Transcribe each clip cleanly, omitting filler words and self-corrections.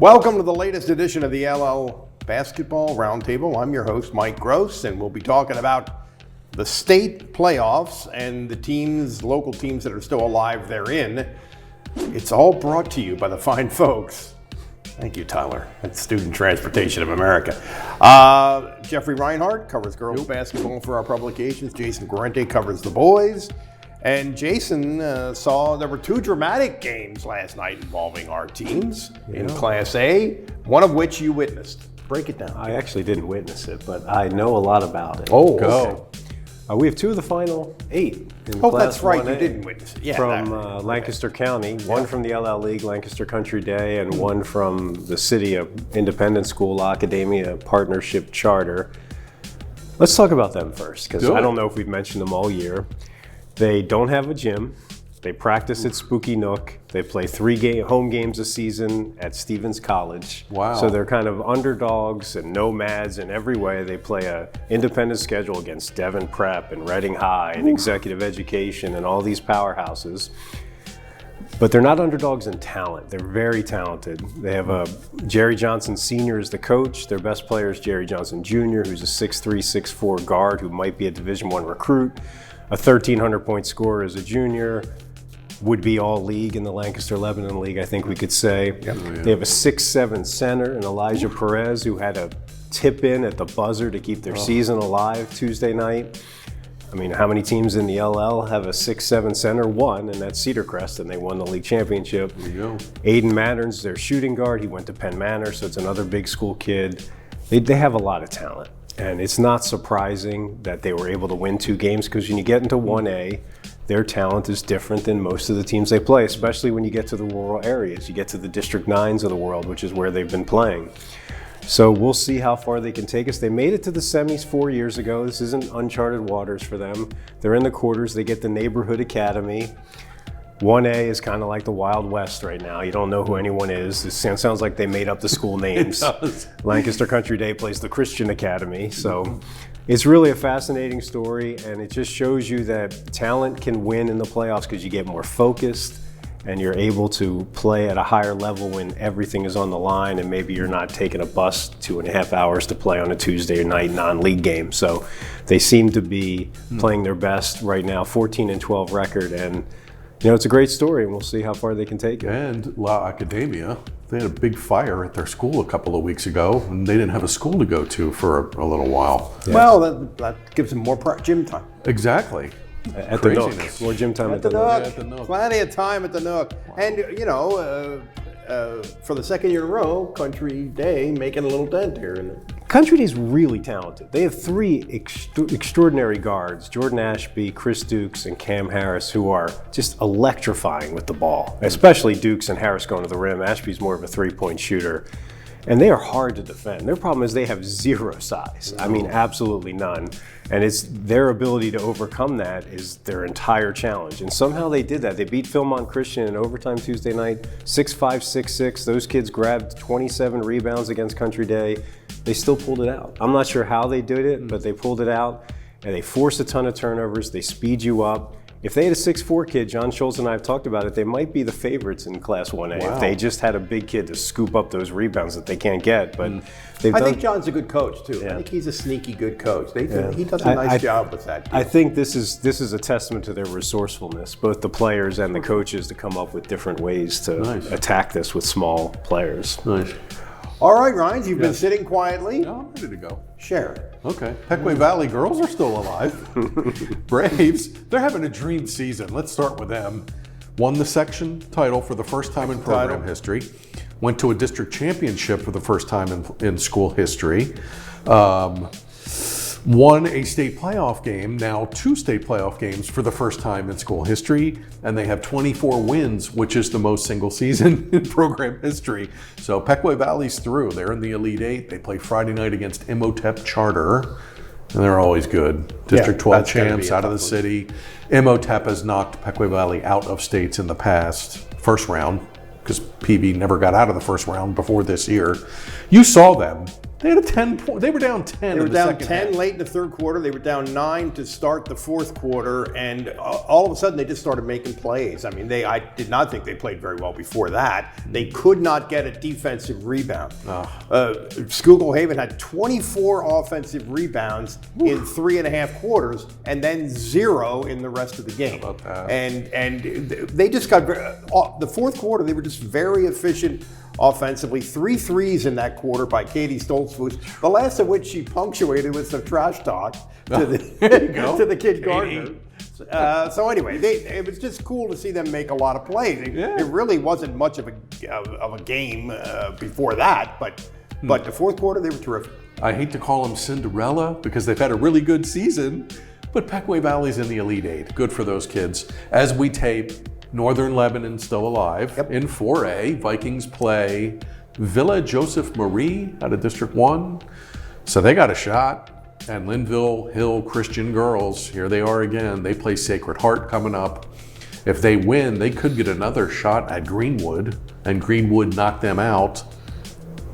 Welcome to the latest edition of the LL Basketball Roundtable. I'm your host, Mike Gross, and we'll be talking about the state playoffs and the teams, local teams that are still alive therein. It's all brought to you by the fine folks. Thank you, Tyler. That's Student Transportation of America. Jeffrey Reinhardt covers girls basketball for our publications. Jason Guarente covers the boys. And Jason saw there were two dramatic games last night involving our teams in Class A, one of which you witnessed. Break it down. I actually didn't witness it, but I know a lot about it. Oh, go. We have two of the final 8 in Oh, Class that's right. 1A You didn't witness it. Yeah, from Lancaster County, one from the LL League, Lancaster Country Day, and one from the City of Independent School Academia Partnership Charter. Let's talk about them first, because I don't know if we've mentioned them all year. They don't have a gym. They practice at Spooky Nook. They play 3 home games a season at Stevens College. Wow. So they're kind of underdogs and nomads in every way. They play a independent schedule against Devon Prep and Reading High and Executive Education and all these powerhouses. But they're not underdogs in talent. They're very talented. They have Jerry Johnson Sr. is the coach. Their best player is Jerry Johnson Jr., who's a 6'3", 6'4" guard who might be a Division I recruit. A 1,300-point scorer as a junior, would be all league in the Lancaster-Lebanon League, I think we could say. They have a 6'7" center in Elijah Perez, who had a tip in at the buzzer to keep their season alive Tuesday night. I mean, how many teams in the LL have a 6'7" center? One, and that's Cedar Crest, and they won the league championship. There you go. Aiden Matterns, their shooting guard. He went to Penn Manor, so it's another big school kid. They have a lot of talent. And it's not surprising that they were able to win 2 games, because when you get into 1A, their talent is different than most of the teams they play, especially when you get to the rural areas. You get to the District 9s of the world, which is where they've been playing. So we'll see how far they can take us. They made it to the semis 4 years ago. This isn't uncharted waters for them. They're in the quarters. They get the neighborhood academy. 1A is kind of like the Wild West right now. You don't know who anyone is. It sounds like they made up the school names. It does. Lancaster Country Day plays the Christian Academy. So it's really a fascinating story, and it just shows you that talent can win in the playoffs because you get more focused and you're able to play at a higher level when everything is on the line, and maybe you're not taking a bus 2.5 hours to play on a Tuesday night non-league game. So they seem to be playing their best right now, 14-12 record, and it's a great story, and we'll see how far they can take it. And La Academia, they had a big fire at their school a couple of weeks ago, and they didn't have a school to go to for a little while. Yeah. Well, that gives them more gym time. Exactly. At the Nook. More gym time at the Nook. At the Nook. Plenty of time at the Nook. Wow. And, for the second year in a row, Country Day making a little dent here. Country Day's really talented. They have 3 extraordinary guards, Jordan Ashby, Chris Dukes, and Cam Harris, who are just electrifying with the ball, especially Dukes and Harris going to the rim. Ashby's more of a 3-point shooter. And they are hard to defend. Their problem is they have 0 size. I mean, absolutely none. And it's their ability to overcome that is their entire challenge. And somehow they did that. They beat Philmont Christian in overtime Tuesday night, 6'5", 6'6". Those kids grabbed 27 rebounds against Country Day. They still pulled it out. I'm not sure how they did it, but they pulled it out. And they force a ton of turnovers. They speed you up. If they had a 6'4" kid, John Schultz and I have talked about it, they might be the favorites in Class 1A. Wow. If they just had a big kid to scoop up those rebounds that they can't get. But I think John's a good coach, too. Yeah. I think he's a sneaky good coach. He does a nice job with that. I think this is a testament to their resourcefulness, both the players and the coaches, to come up with different ways to attack this with small players. Nice. All right, Ryan, you've been sitting quietly. No, I'm ready to go. Share it. Okay. Pequay Valley girls are still alive. Braves, they're having a dream season. Let's start with them. Won the section title for the first time in program history. Went to a district championship for the first time in school history. Won a state playoff game, now 2 state playoff games for the first time in school history, and they have 24 wins, which is the most single season in program history. So Pequay Valley's through. They're in the Elite 8. They play Friday night against Imhotep Charter, and they're always good. District 12 champs out of the city. Imhotep has knocked Pequay Valley out of states in the past, first round, because PV never got out of the first round before this year. You saw them They had a 10 point. They were down 10. They were in the down second 10 half. late in the third quarter. They were down 9 to start the fourth quarter, and all of a sudden they just started making plays. I mean, I did not think they played very well before that. They could not get a defensive rebound. Schuylkill Haven had 24 offensive rebounds in 3.5 quarters, and then 0 in the rest of the game. How about that? And they just got the fourth quarter. They were just very efficient offensively. 3 threes in that quarter by Katie Stoltzfus, the last of which she punctuated with some trash talk to the kid Gardner. So anyway, it was just cool to see them make a lot of plays. It really wasn't much of a game before that, but the fourth quarter they were terrific. I hate to call them Cinderella because they've had a really good season, but Pequea Valley's in the Elite Eight. Good for those kids. As we tape, Northern Lebanon still alive. Yep. In 4A, Vikings play Villa Joseph Marie out of District 1. So they got a shot. And Linville Hill Christian Girls, here they are again. They play Sacred Heart coming up. If they win, they could get another shot at Greenwood, and Greenwood knocked them out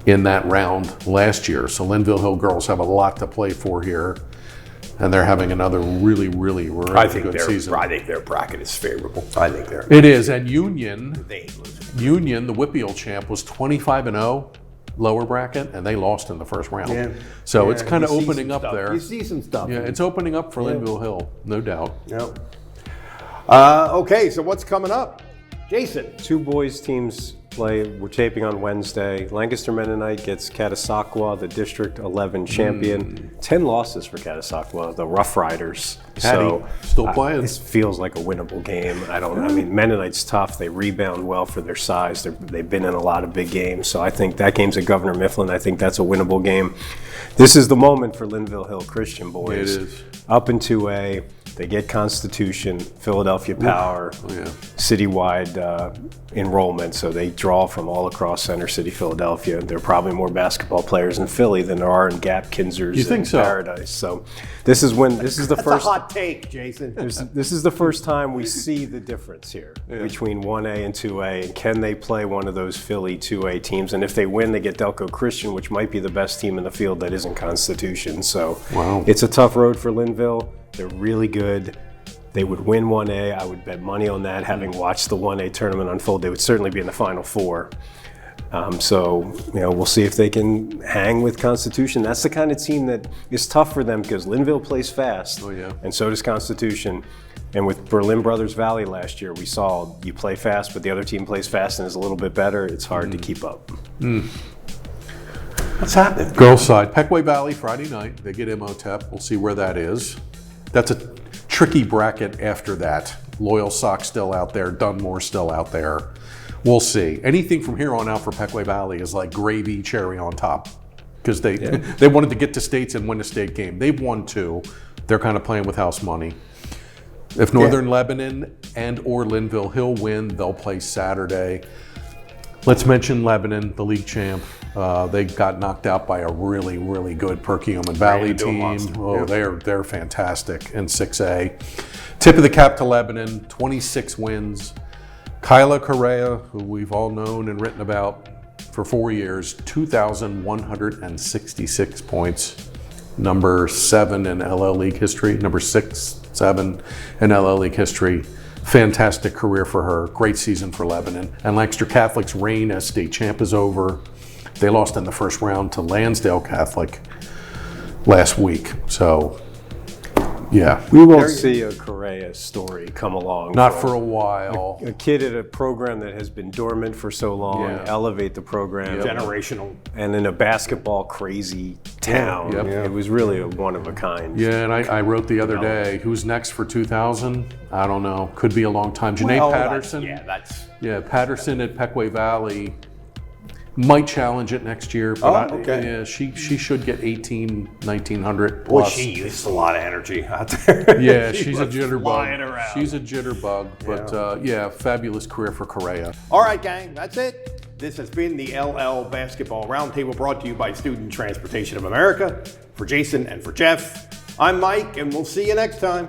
in that round last year. So Linville Hill Girls have a lot to play for here. And they're having another really good season. I think their bracket is favorable. I think they're. It is, and Union, They ain't losing. the Whippeal champ, was 25-0, lower bracket, and they lost in the first round. Yeah. So Yeah, it's kind of you see opening some up stuff. there. You see some stuff. Yeah, it's opening up for Linville Hill, no doubt. Yep. Okay, so what's coming up? Jason. 2 boys teams play. We're taping on Wednesday. Lancaster Mennonite gets Catasauqua, the District 11 champion. 10 losses for Catasauqua, the Rough Riders. Patty, still playing. This feels like a winnable game. I mean, Mennonite's tough. They rebound well for their size. They've been in a lot of big games. So I think that game's at Governor Mifflin. I think that's a winnable game. This is the moment for Linville Hill Christian boys. It is. Up in 2A. They get Constitution, Philadelphia Power, citywide enrollment, so they draw from all across Center City, Philadelphia. There are probably more basketball players in Philly than there are in Gap, Kinzers, You think and so? Paradise. So this is the That's first. a hot take, Jason. This is the first time we see the difference here between 1A and 2A. And can they play one of those Philly 2A teams? And if they win, they get Delco Christian, which might be the best team in the field that isn't Constitution. So It's a tough road for Linville. They're really good. They would win 1A. I would bet money on that. Having watched the 1A tournament unfold, they would certainly be in the Final Four. So we'll see if they can hang with Constitution. That's the kind of team that is tough for them because Linville plays fast, and so does Constitution. And with Berlin Brothers Valley last year, we saw you play fast, but the other team plays fast and is a little bit better. It's hard to keep up. What's happening? Girls side, Pequea Valley Friday night. They get Imhotep. We'll see where that is. That's a tricky bracket after that. Loyal Sock still out there. Dunmore still out there. We'll see. Anything from here on out for Pequea Valley is like gravy cherry on top because they wanted to get to states and win a state game. They've won 2. They're kind of playing with house money. If Northern Lebanon and or Linville Hill win, they'll play Saturday. Let's mention Lebanon, the league champ. They got knocked out by a really good Perkiomen Valley team. They're fantastic in 6A. Tip of the cap to Lebanon, 26 wins. Kyla Correa, who we've all known and written about for 4 years, 2,166 points. Number 7 in LL League history, number 6, 7 in LL League history. Fantastic career for her. Great season for Lebanon. And Lancaster Catholic's reign as state champ is over. They lost in the first round to Lansdale Catholic last week. So, yeah. We won't see a Correa story come along. Not for a while. A kid at a program that has been dormant for so long, elevate the program. Generational. And in a basketball crazy town, it was really a one of a kind. Yeah, and I wrote the other day, who's next for 2000? I don't know. Could be a long time. Janae Patterson. Patterson at Pequea Valley might challenge it next year. But she should get 1900 Boy, plus. she uses a lot of energy out there. Yeah, she's a jitterbug. Around. She's a jitterbug, but fabulous career for Correa. All right, gang, that's it. This has been the LL Basketball Roundtable brought to you by Student Transportation of America. For Jason and for Jeff, I'm Mike, and we'll see you next time.